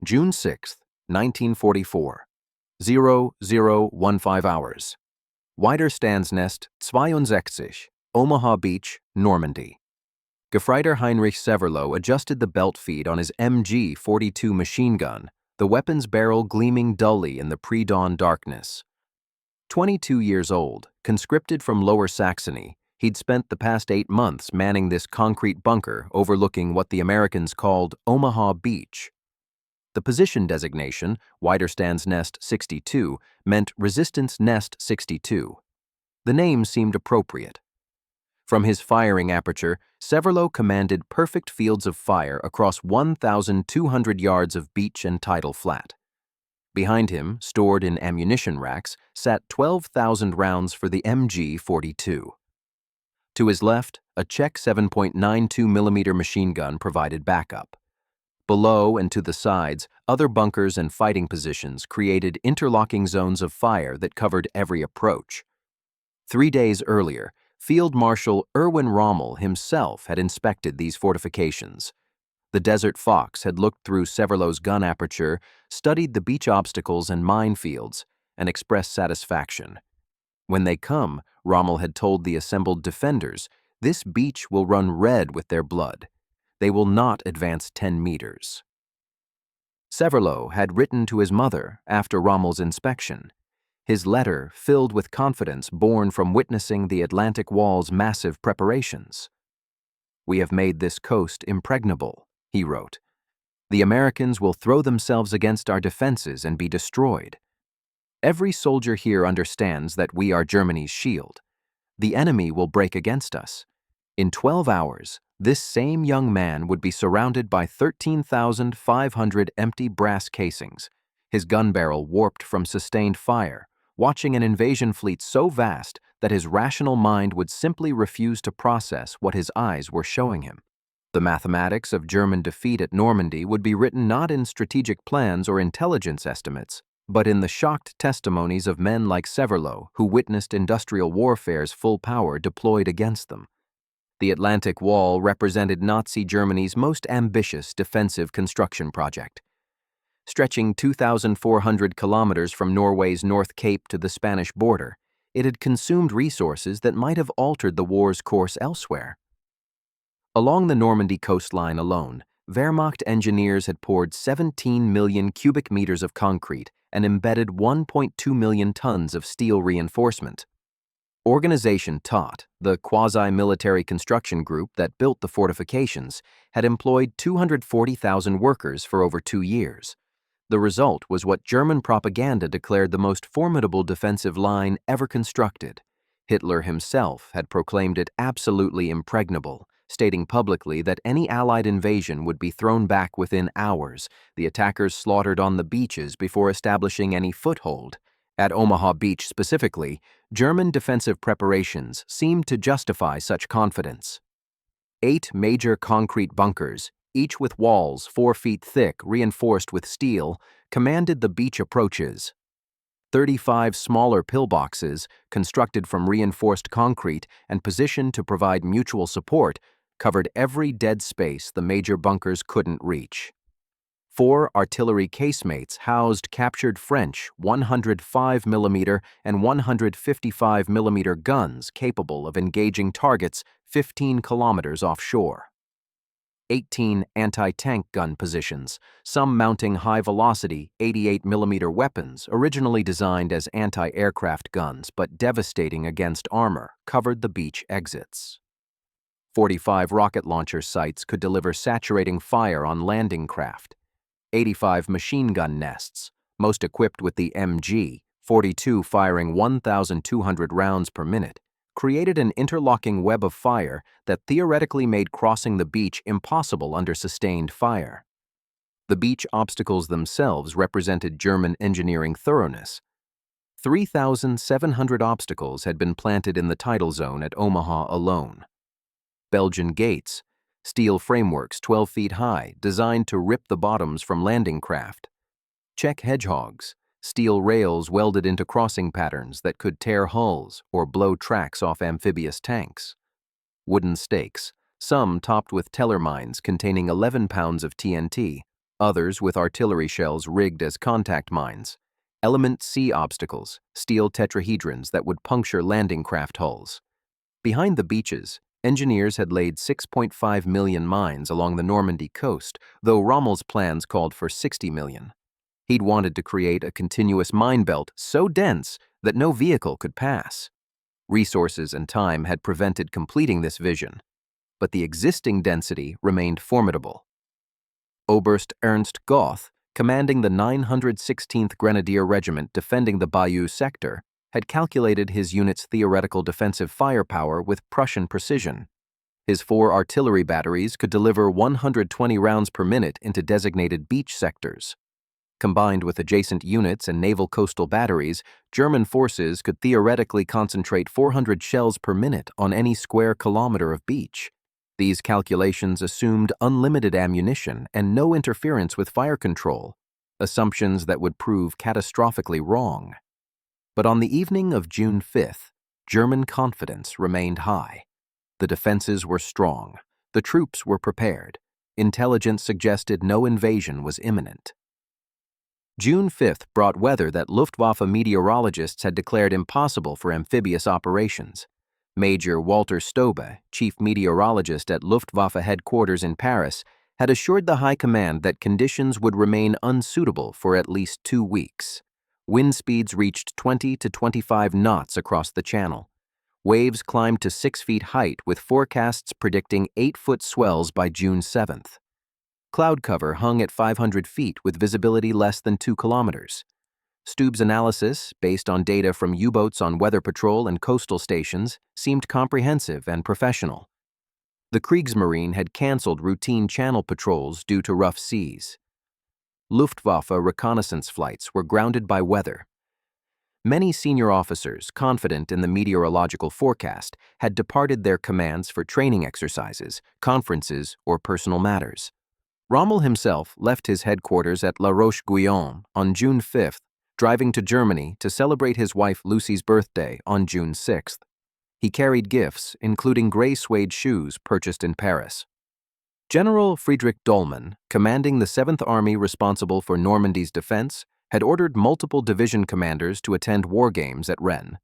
June 6, 1944. 0015 hours. Widerstandsnest 62, Omaha Beach, Normandy. Gefreiter Heinrich Severloh adjusted the belt feed on his MG-42 machine gun, the weapon's barrel gleaming dully in the pre-dawn darkness. 22 years old, conscripted from Lower Saxony, he'd spent the past 8 months manning this concrete bunker overlooking what the Americans called Omaha Beach. The position designation, Widerstandsnest 62, meant Resistance Nest 62. The name seemed appropriate. From his firing aperture, Severloh commanded perfect fields of fire across 1,200 yards of beach and tidal flat. Behind him, stored in ammunition racks, sat 12,000 rounds for the MG-42. To his left, a Czech 7.92mm machine gun provided backup. Below and to the sides, other bunkers and fighting positions created interlocking zones of fire that covered every approach. 3 days earlier, Field Marshal Erwin Rommel himself had inspected these fortifications. The Desert Fox had looked through Severloh's gun aperture, studied the beach obstacles and minefields, and expressed satisfaction. When they come, Rommel had told the assembled defenders, this beach will run red with their blood. They will not advance 10 meters. Severloh had written to his mother after Rommel's inspection. His letter filled with confidence born from witnessing the Atlantic Wall's massive preparations. "We have made this coast impregnable," he wrote. "The Americans will throw themselves against our defenses and be destroyed. Every soldier here understands that we are Germany's shield. The enemy will break against us. In 12 hours, this same young man would be surrounded by 13,500 empty brass casings, his gun barrel warped from sustained fire, watching an invasion fleet so vast that his rational mind would simply refuse to process what his eyes were showing him. The mathematics of German defeat at Normandy would be written not in strategic plans or intelligence estimates, but in the shocked testimonies of men like Severloh who witnessed industrial warfare's full power deployed against them. The Atlantic Wall represented Nazi Germany's most ambitious defensive construction project. Stretching 2,400 kilometers from Norway's North Cape to the Spanish border, it had consumed resources that might have altered the war's course elsewhere. Along the Normandy coastline alone, Wehrmacht engineers had poured 17 million cubic meters of concrete and embedded 1.2 million tons of steel reinforcement. Organization Taut, the quasi-military construction group that built the fortifications, had employed 240,000 workers for over 2 years. The result was what German propaganda declared the most formidable defensive line ever constructed. Hitler himself had proclaimed it absolutely impregnable, stating publicly that any Allied invasion would be thrown back within hours, the attackers slaughtered on the beaches before establishing any foothold. At Omaha Beach specifically, German defensive preparations seemed to justify such confidence. 8 major concrete bunkers, each with walls 4 feet thick reinforced with steel, commanded the beach approaches. 35 smaller pillboxes, constructed from reinforced concrete and positioned to provide mutual support, covered every dead space the major bunkers couldn't reach. 4 artillery casemates housed captured French 105mm and 155mm guns capable of engaging targets 15 kilometers offshore. 18 anti-tank gun positions, some mounting high-velocity 88mm weapons originally designed as anti-aircraft guns but devastating against armor, covered the beach exits. 45 rocket launcher sites could deliver saturating fire on landing craft. 85 machine gun nests, most equipped with the MG-42 firing 1,200 rounds per minute, created an interlocking web of fire that theoretically made crossing the beach impossible under sustained fire. The beach obstacles themselves represented German engineering thoroughness. 3,700 obstacles had been planted in the tidal zone at Omaha alone. Belgian gates, steel frameworks 12 feet high designed to rip the bottoms from landing craft. Czech hedgehogs, steel rails welded into crossing patterns that could tear hulls or blow tracks off amphibious tanks. Wooden stakes, some topped with teller mines containing 11 pounds of TNT, others with artillery shells rigged as contact mines, element C obstacles, steel tetrahedrons that would puncture landing craft hulls. Behind the beaches, engineers had laid 6.5 million mines along the Normandy coast, though Rommel's plans called for 60 million. He'd wanted to create a continuous mine belt so dense that no vehicle could pass. Resources and time had prevented completing this vision, but the existing density remained formidable. Oberst Ernst Goth, commanding the 916th Grenadier Regiment defending the Bayeux sector, had calculated his unit's theoretical defensive firepower with Prussian precision. His 4 artillery batteries could deliver 120 rounds per minute into designated beach sectors. Combined with adjacent units and naval coastal batteries, German forces could theoretically concentrate 400 shells per minute on any square kilometer of beach. These calculations assumed unlimited ammunition and no interference with fire control, assumptions that would prove catastrophically wrong. But on the evening of June 5th, German confidence remained high. The defenses were strong. The troops were prepared. Intelligence suggested no invasion was imminent. June 5th brought weather that Luftwaffe meteorologists had declared impossible for amphibious operations. Major Walter Stobe, chief meteorologist at Luftwaffe headquarters in Paris, had assured the High Command that conditions would remain unsuitable for at least 2 weeks. Wind speeds reached 20 to 25 knots across the channel. Waves climbed to 6 feet height, with forecasts predicting 8-foot swells by June 7th. Cloud cover hung at 500 feet with visibility less than 2 kilometers. Stube's analysis, based on data from U-boats on weather patrol and coastal stations, seemed comprehensive and professional. The Kriegsmarine had canceled routine channel patrols due to rough seas. Luftwaffe reconnaissance flights were grounded by weather. Many senior officers, confident in the meteorological forecast, had departed their commands for training exercises, conferences, or personal matters. Rommel himself left his headquarters at La Roche-Guyon on June 5th, driving to Germany to celebrate his wife Lucy's birthday on June 6th. He carried gifts, including gray suede shoes purchased in Paris. General Friedrich Dollmann, commanding the 7th Army responsible for Normandy's defense, had ordered multiple division commanders to attend war games at Rennes.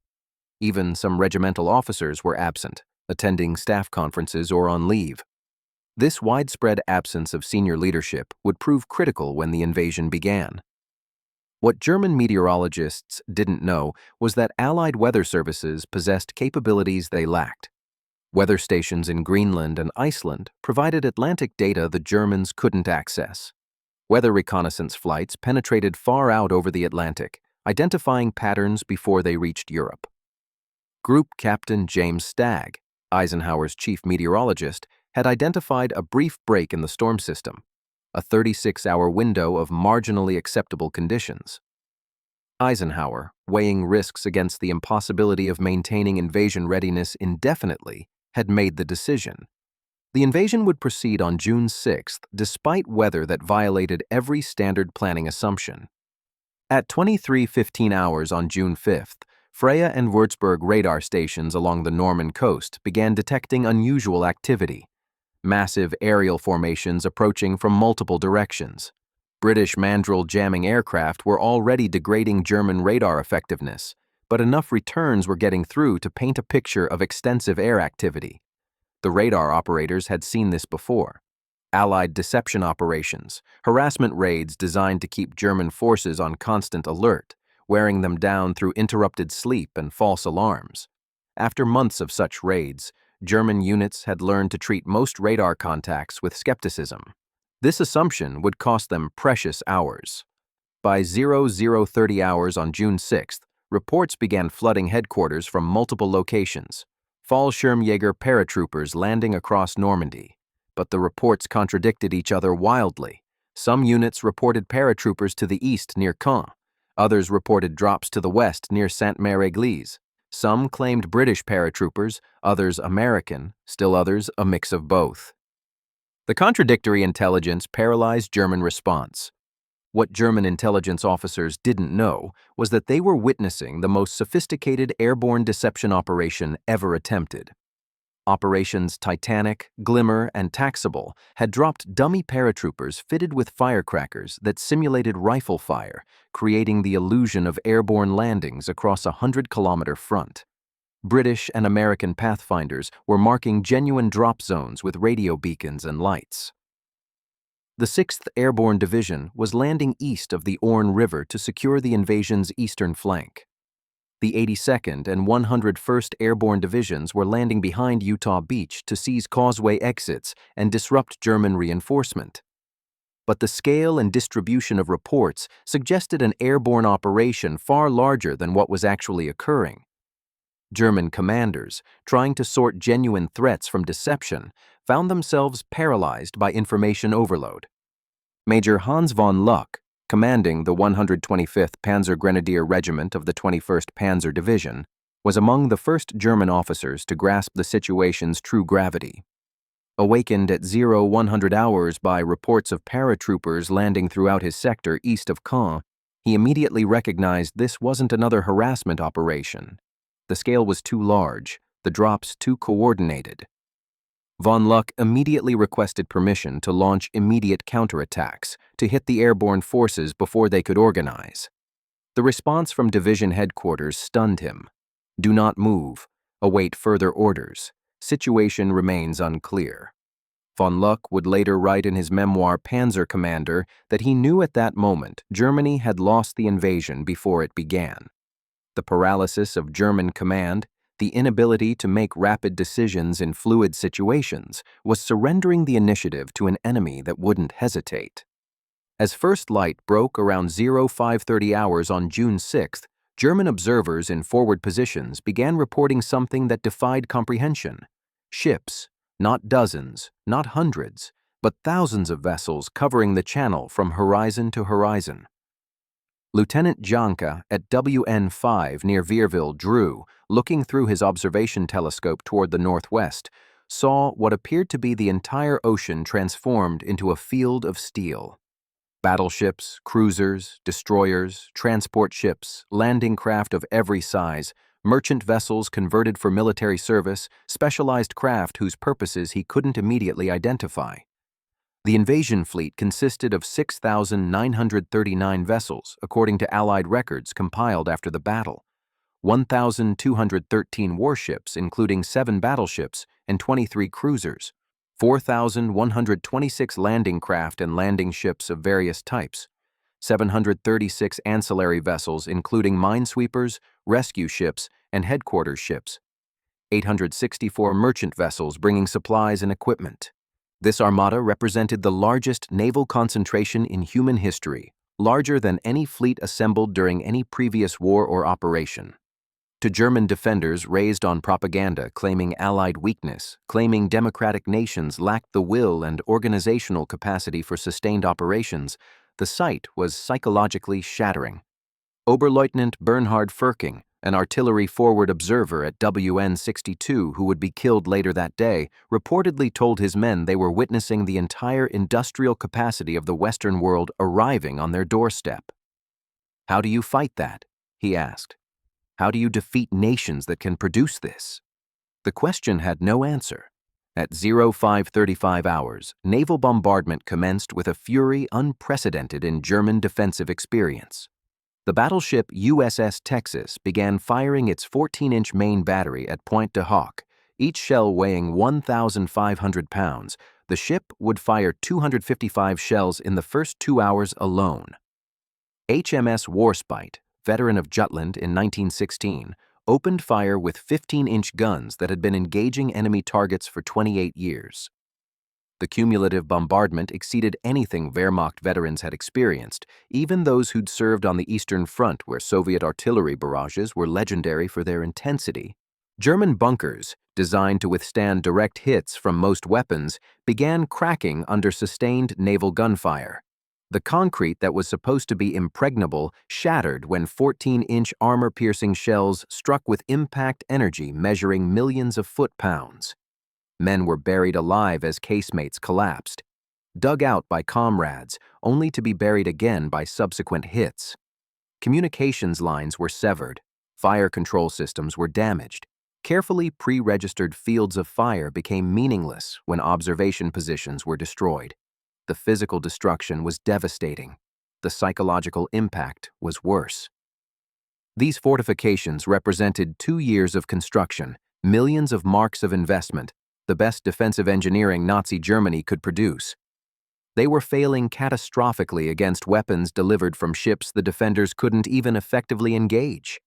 Even some regimental officers were absent, attending staff conferences or on leave. This widespread absence of senior leadership would prove critical when the invasion began. What German meteorologists didn't know was that Allied weather services possessed capabilities they lacked. Weather stations in Greenland and Iceland provided Atlantic data the Germans couldn't access. Weather reconnaissance flights penetrated far out over the Atlantic, identifying patterns before they reached Europe. Group Captain James Stagg, Eisenhower's chief meteorologist, had identified a brief break in the storm system, a 36-hour window of marginally acceptable conditions. Eisenhower, weighing risks against the impossibility of maintaining invasion readiness indefinitely, had made the decision. The invasion would proceed on June 6th, despite weather that violated every standard planning assumption. At 23:15 hours on June 5th, Freya and Würzburg radar stations along the Norman coast began detecting unusual activity. Massive aerial formations approaching from multiple directions. British Mandrel jamming aircraft were already degrading German radar effectiveness, but enough returns were getting through to paint a picture of extensive air activity. The radar operators had seen this before. Allied deception operations, harassment raids designed to keep German forces on constant alert, wearing them down through interrupted sleep and false alarms. After months of such raids, German units had learned to treat most radar contacts with skepticism. This assumption would cost them precious hours. By 00:30 hours on June 6th, reports began flooding headquarters from multiple locations. Fallschirmjäger paratroopers landing across Normandy. But the reports contradicted each other wildly. Some units reported paratroopers to the east near Caen. Others reported drops to the west near Sainte-Mère-Église. Some claimed British paratroopers, others American, still others a mix of both. The contradictory intelligence paralyzed German response. What German intelligence officers didn't know was that they were witnessing the most sophisticated airborne deception operation ever attempted. Operations Titanic, Glimmer, and Taxable had dropped dummy paratroopers fitted with firecrackers that simulated rifle fire, creating the illusion of airborne landings across a 100-kilometer front. British and American pathfinders were marking genuine drop zones with radio beacons and lights. The 6th Airborne Division was landing east of the Orne River to secure the invasion's eastern flank. The 82nd and 101st Airborne Divisions were landing behind Utah Beach to seize causeway exits and disrupt German reinforcement. But the scale and distribution of reports suggested an airborne operation far larger than what was actually occurring. German commanders, trying to sort genuine threats from deception, found themselves paralyzed by information overload. Major Hans von Luck, commanding the 125th Panzer Grenadier Regiment of the 21st Panzer Division, was among the first German officers to grasp the situation's true gravity. Awakened at 0100 hours by reports of paratroopers landing throughout his sector east of Caen, he immediately recognized this wasn't another harassment operation. The scale was too large, the drops too coordinated. Von Luck immediately requested permission to launch immediate counterattacks to hit the airborne forces before they could organize. The response from division headquarters stunned him. Do not move. Await further orders. Situation remains unclear. Von Luck would later write in his memoir Panzer Commander that he knew at that moment Germany had lost the invasion before it began. The paralysis of German command, the inability to make rapid decisions in fluid situations, was surrendering the initiative to an enemy that wouldn't hesitate. As first light broke around 0530 hours on June 6th, German observers in forward positions began reporting something that defied comprehension. Ships, not dozens, not hundreds, but thousands of vessels covering the channel from horizon to horizon. Lieutenant Janka at WN5 near Vierville drew, looking through his observation telescope toward the northwest, saw what appeared to be the entire ocean transformed into a field of steel. Battleships, cruisers, destroyers, transport ships, landing craft of every size, merchant vessels converted for military service, specialized craft whose purposes he couldn't immediately identify. The invasion fleet consisted of 6,939 vessels, according to Allied records compiled after the battle, 1,213 warships, including 7 battleships and 23 cruisers, 4,126 landing craft and landing ships of various types, 736 ancillary vessels, including minesweepers, rescue ships, and headquarters ships, 864 merchant vessels bringing supplies and equipment. This armada represented the largest naval concentration in human history, larger than any fleet assembled during any previous war or operation. To German defenders raised on propaganda claiming Allied weakness, claiming democratic nations lacked the will and organizational capacity for sustained operations, the sight was psychologically shattering. Oberleutnant Bernhard Firking, an artillery forward observer at WN62 who would be killed later that day, reportedly told his men they were witnessing the entire industrial capacity of the Western world arriving on their doorstep. "How do you fight that?" he asked. "How do you defeat nations that can produce this?" The question had no answer. At 0535 hours, naval bombardment commenced with a fury unprecedented in German defensive experience. The battleship USS Texas began firing its 14-inch main battery at Pointe du Hoc, each shell weighing 1,500 pounds. The ship would fire 255 shells in the first 2 hours alone. HMS Warspite, veteran of Jutland in 1916, opened fire with 15-inch guns that had been engaging enemy targets for 28 years. The cumulative bombardment exceeded anything Wehrmacht veterans had experienced, even those who'd served on the Eastern Front where Soviet artillery barrages were legendary for their intensity. German bunkers, designed to withstand direct hits from most weapons, began cracking under sustained naval gunfire. The concrete that was supposed to be impregnable shattered when 14-inch armor-piercing shells struck with impact energy measuring millions of foot-pounds. Men were buried alive as casemates collapsed, dug out by comrades, only to be buried again by subsequent hits. Communications lines were severed, fire control systems were damaged, Carefully pre-registered fields of fire became meaningless when observation positions were destroyed. The physical destruction was devastating. The psychological impact was worse. These fortifications represented 2 years of construction, millions of marks of investment, the best defensive engineering Nazi Germany could produce. They were failing catastrophically against weapons delivered from ships the defenders couldn't even effectively engage.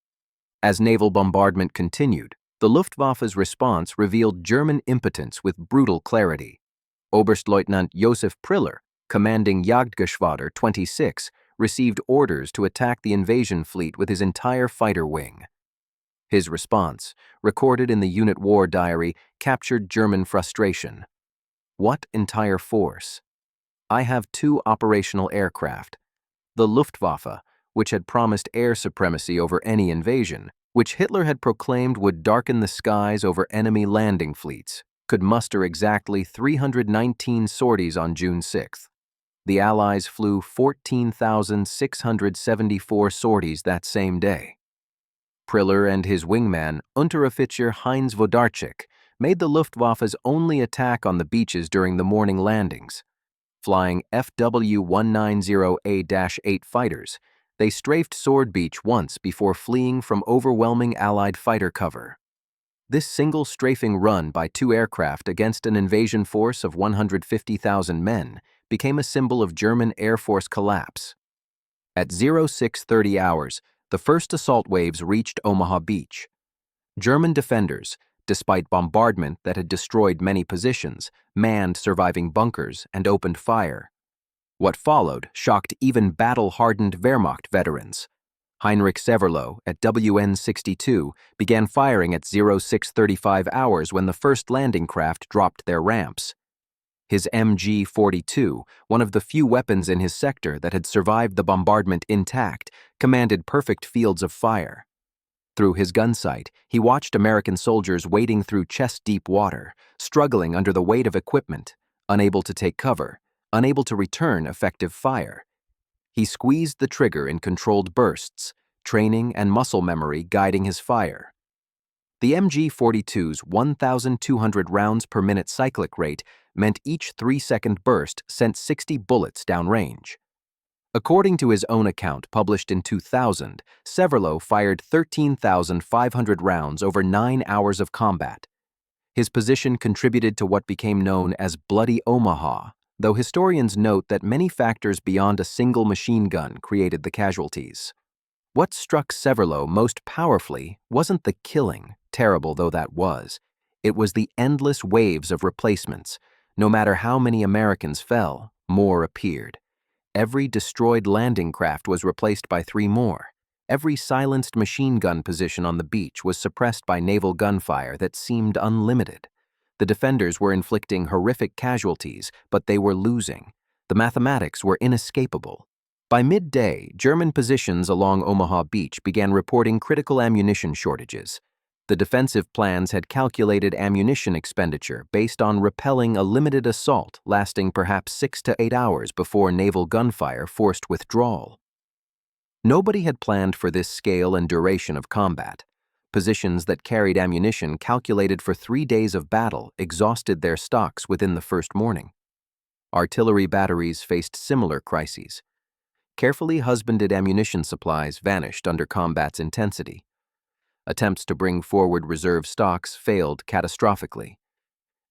As naval bombardment continued, the Luftwaffe's response revealed German impotence with brutal clarity. Oberstleutnant Josef Priller, commanding Jagdgeschwader 26, received orders to attack the invasion fleet with his entire fighter wing. His response, recorded in the unit war diary, captured German frustration. What entire force? I have 2 operational aircraft. The Luftwaffe, which had promised air supremacy over any invasion, which Hitler had proclaimed would darken the skies over enemy landing fleets, could muster exactly 319 sorties on June 6. The Allies flew 14,674 sorties that same day. Priller and his wingman, Unteroffizier Heinz Wodarczyk, made the Luftwaffe's only attack on the beaches during the morning landings. Flying FW-190A-8 fighters, they strafed Sword Beach once before fleeing from overwhelming Allied fighter cover. This single strafing run by 2 aircraft against an invasion force of 150,000 men became a symbol of German Air Force collapse. At 0630 hours, the first assault waves reached Omaha Beach. German defenders, despite bombardment that had destroyed many positions, manned surviving bunkers and opened fire. What followed shocked even battle-hardened Wehrmacht veterans. Heinrich Severloh at WN-62 began firing at 0635 hours when the first landing craft dropped their ramps. His MG-42, one of the few weapons in his sector that had survived the bombardment intact, commanded perfect fields of fire. Through his gun sight, he watched American soldiers wading through chest-deep water, struggling under the weight of equipment, unable to take cover, unable to return effective fire. He squeezed the trigger in controlled bursts, training and muscle memory guiding his fire. The MG-42's 1,200 rounds per minute cyclic rate meant each 3-second burst sent 60 bullets downrange. According to his own account published in 2000, Severloh fired 13,500 rounds over 9 hours of combat. His position contributed to what became known as Bloody Omaha, though historians note that many factors beyond a single machine gun created the casualties. What struck Severloh most powerfully wasn't the killing, terrible though that was. It was the endless waves of replacements. No matter how many Americans fell, more appeared. Every destroyed landing craft was replaced by 3 more. Every silenced machine gun position on the beach was suppressed by naval gunfire that seemed unlimited. The defenders were inflicting horrific casualties, but they were losing. The mathematics were inescapable. By midday, German positions along Omaha Beach began reporting critical ammunition shortages. The defensive plans had calculated ammunition expenditure based on repelling a limited assault lasting perhaps 6 to 8 hours before naval gunfire forced withdrawal. Nobody had planned for this scale and duration of combat. Positions that carried ammunition calculated for 3 days of battle exhausted their stocks within the first morning. Artillery batteries faced similar crises. Carefully husbanded ammunition supplies vanished under combat's intensity. Attempts to bring forward reserve stocks failed catastrophically.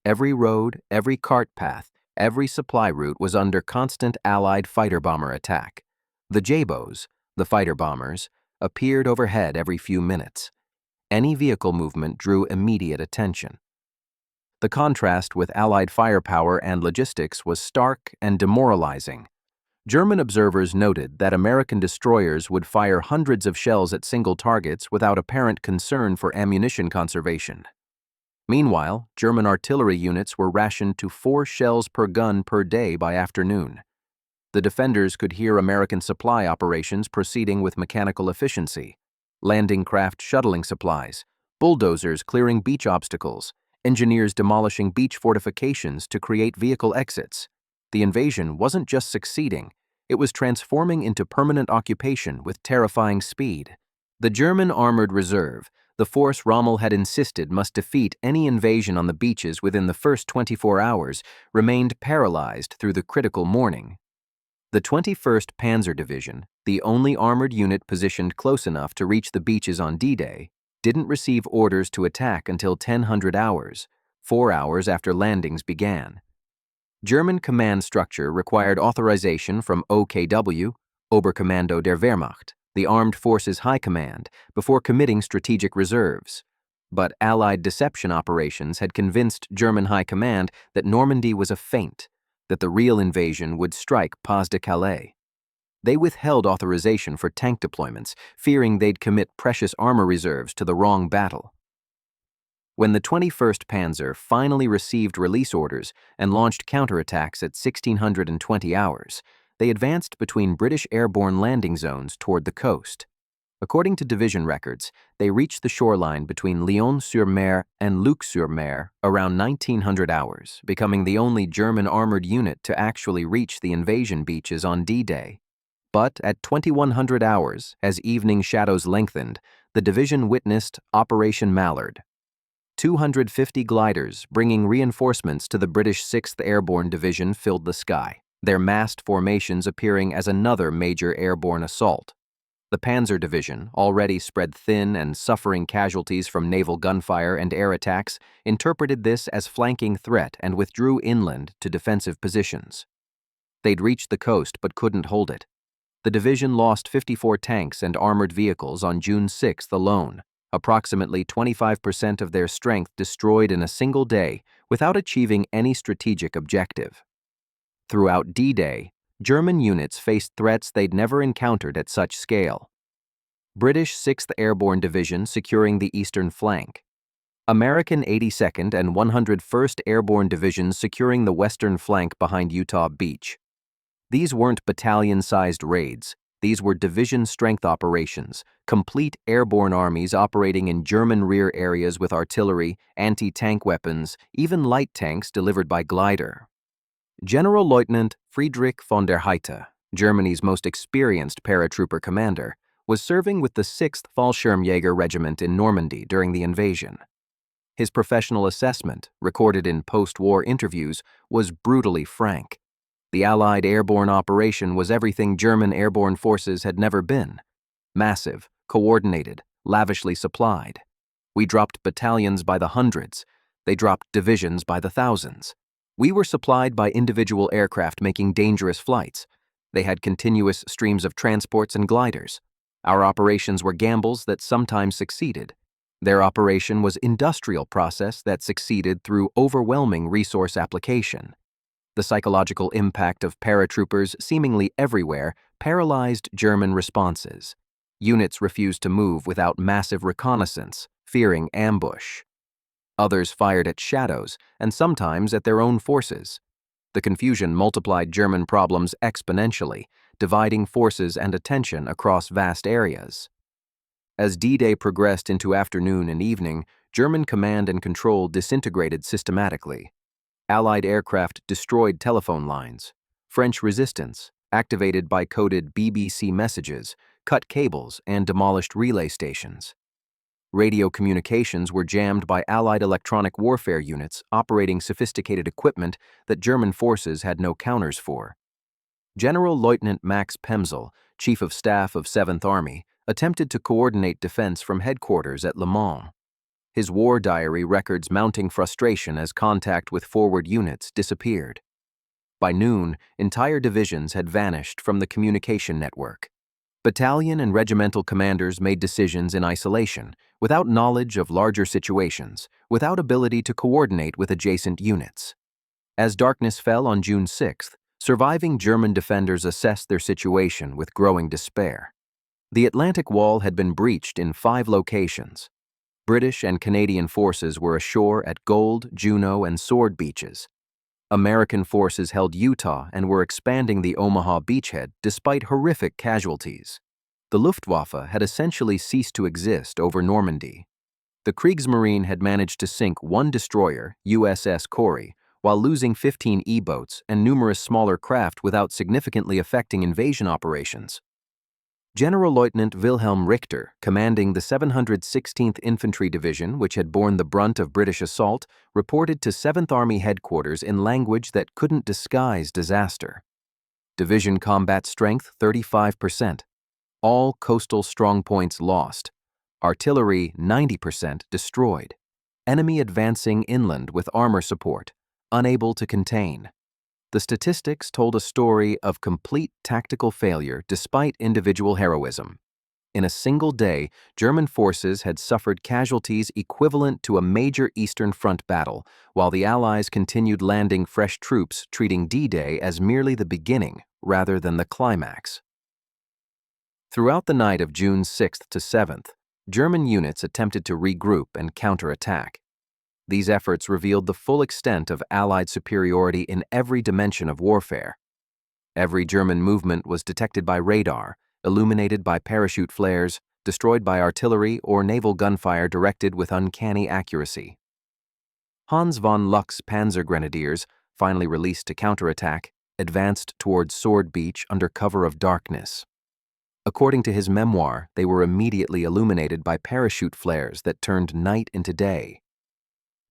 Every road, every cart path, every supply route was under constant Allied fighter bomber attack. The Jabos, the fighter bombers, appeared overhead every few minutes. Any vehicle movement drew immediate attention. The contrast with Allied firepower and logistics was stark and demoralizing. German observers noted that American destroyers would fire hundreds of shells at single targets without apparent concern for ammunition conservation. Meanwhile, German artillery units were rationed to 4 shells per gun per day by afternoon. The defenders could hear American supply operations proceeding with mechanical efficiency. Landing craft shuttling supplies, bulldozers clearing beach obstacles, engineers demolishing beach fortifications to create vehicle exits. The invasion wasn't just succeeding, it was transforming into permanent occupation with terrifying speed. The German Armored Reserve, the force Rommel had insisted must defeat any invasion on the beaches within the first 24 hours, remained paralyzed through the critical morning. The 21st Panzer Division, the only armored unit positioned close enough to reach the beaches on D-Day, didn't receive orders to attack until 1000 hours, 4 hours after landings began. German command structure required authorization from OKW, Oberkommando der Wehrmacht, the Armed Forces High Command, before committing strategic reserves. But Allied deception operations had convinced German High Command that Normandy was a feint, that the real invasion would strike Pas-de-Calais. They withheld authorization for tank deployments, fearing they'd commit precious armor reserves to the wrong battle. When the 21st Panzer finally received release orders and launched counterattacks at 1620 hours, they advanced between British airborne landing zones toward the coast. According to division records, they reached the shoreline between Lyon-sur-Mer and Luc-sur-Mer around 1900 hours, becoming the only German armored unit to actually reach the invasion beaches on D-Day. But at 2100 hours, as evening shadows lengthened, the division witnessed Operation Mallard. 250 gliders bringing reinforcements to the British 6th Airborne Division filled the sky, their massed formations appearing as another major airborne assault. The Panzer Division, already spread thin and suffering casualties from naval gunfire and air attacks, interpreted this as flanking threat and withdrew inland to defensive positions. They'd reached the coast but couldn't hold it. The division lost 54 tanks and armored vehicles on June 6th alone, approximately 25% of their strength destroyed in a single day without achieving any strategic objective. Throughout D-Day, German units faced threats they'd never encountered at such scale. British 6th Airborne Division securing the eastern flank. American 82nd and 101st Airborne Divisions securing the western flank behind Utah Beach. These weren't battalion-sized raids. These were division-strength operations, complete airborne armies operating in German rear areas with artillery, anti-tank weapons, even light tanks delivered by glider. General Lieutenant Friedrich von der Heydte, Germany's most experienced paratrooper commander, was serving with the 6th Fallschirmjäger Regiment in Normandy during the invasion. His professional assessment, recorded in post-war interviews, was brutally frank. The Allied airborne operation was everything German airborne forces had never been. Massive, coordinated, lavishly supplied. We dropped battalions by the hundreds. They dropped divisions by the thousands. We were supplied by individual aircraft making dangerous flights. They had continuous streams of transports and gliders. Our operations were gambles that sometimes succeeded. Their operation was industrial process that succeeded through overwhelming resource application. The psychological impact of paratroopers seemingly everywhere paralyzed German responses. Units refused to move without massive reconnaissance, fearing ambush. Others fired at shadows, and sometimes at their own forces. The confusion multiplied German problems exponentially, dividing forces and attention across vast areas. As D-Day progressed into afternoon and evening, German command and control disintegrated systematically. Allied aircraft destroyed telephone lines. French resistance, activated by coded BBC messages, cut cables and demolished relay stations. Radio communications were jammed by Allied electronic warfare units operating sophisticated equipment that German forces had no counters for. General Lieutenant Max Pemsel, Chief of Staff of 7th Army, attempted to coordinate defense from headquarters at Le Mans. His war diary records mounting frustration as contact with forward units disappeared. By noon, entire divisions had vanished from the communication network. Battalion and regimental commanders made decisions in isolation, without knowledge of larger situations, without ability to coordinate with adjacent units. As darkness fell on June 6th, surviving German defenders assessed their situation with growing despair. The Atlantic Wall had been breached in 5 locations. British and Canadian forces were ashore at Gold, Juno, and Sword beaches. American forces held Utah and were expanding the Omaha beachhead despite horrific casualties. The Luftwaffe had essentially ceased to exist over Normandy. The Kriegsmarine had managed to sink 1 destroyer, USS Corey, while losing 15 E-boats and numerous smaller craft without significantly affecting invasion operations. Generalleutnant Wilhelm Richter, commanding the 716th Infantry Division, which had borne the brunt of British assault, reported to 7th Army headquarters in language that couldn't disguise disaster. Division combat strength 35%. All coastal strongpoints lost. Artillery 90% destroyed. Enemy advancing inland with armor support, unable to contain. The statistics told a story of complete tactical failure despite individual heroism. In a single day, German forces had suffered casualties equivalent to a major Eastern Front battle, while the Allies continued landing fresh troops, treating D-Day as merely the beginning rather than the climax. Throughout the night of June 6th to 7th, German units attempted to regroup and counterattack. These efforts revealed the full extent of Allied superiority in every dimension of warfare. Every German movement was detected by radar, illuminated by parachute flares, destroyed by artillery or naval gunfire directed with uncanny accuracy. Hans von Luck's Panzer Grenadiers, finally released to counterattack, advanced towards Sword Beach under cover of darkness. According to his memoir, they were immediately illuminated by parachute flares that turned night into day.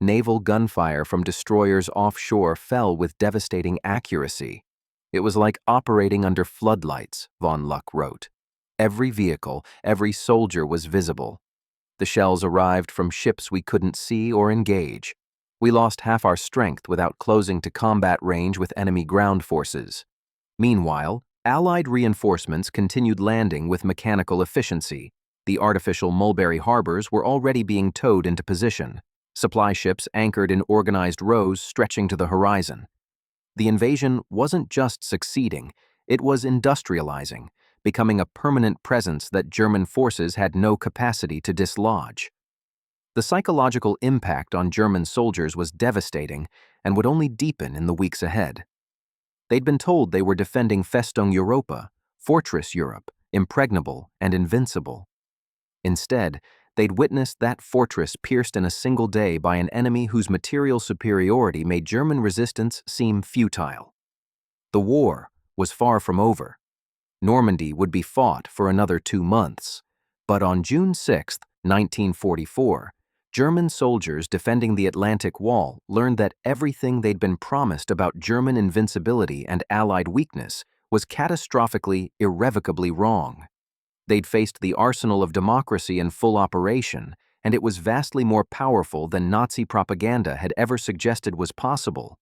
Naval gunfire from destroyers offshore fell with devastating accuracy. It was like operating under floodlights, von Luck wrote. Every vehicle, every soldier was visible. The shells arrived from ships we couldn't see or engage. We lost half our strength without closing to combat range with enemy ground forces. Meanwhile, Allied reinforcements continued landing with mechanical efficiency. The artificial Mulberry harbors were already being towed into position. Supply ships anchored in organized rows stretching to the horizon. The invasion wasn't just succeeding, it was industrializing, becoming a permanent presence that German forces had no capacity to dislodge. The psychological impact on German soldiers was devastating and would only deepen in the weeks ahead. They'd been told they were defending Festung Europa, Fortress Europe, impregnable and invincible. Instead, they'd witnessed that fortress pierced in a single day by an enemy whose material superiority made German resistance seem futile. The war was far from over. Normandy would be fought for another 2 months. But on June 6, 1944, German soldiers defending the Atlantic Wall learned that everything they'd been promised about German invincibility and Allied weakness was catastrophically, irrevocably wrong. They'd faced the arsenal of democracy in full operation, and it was vastly more powerful than Nazi propaganda had ever suggested was possible.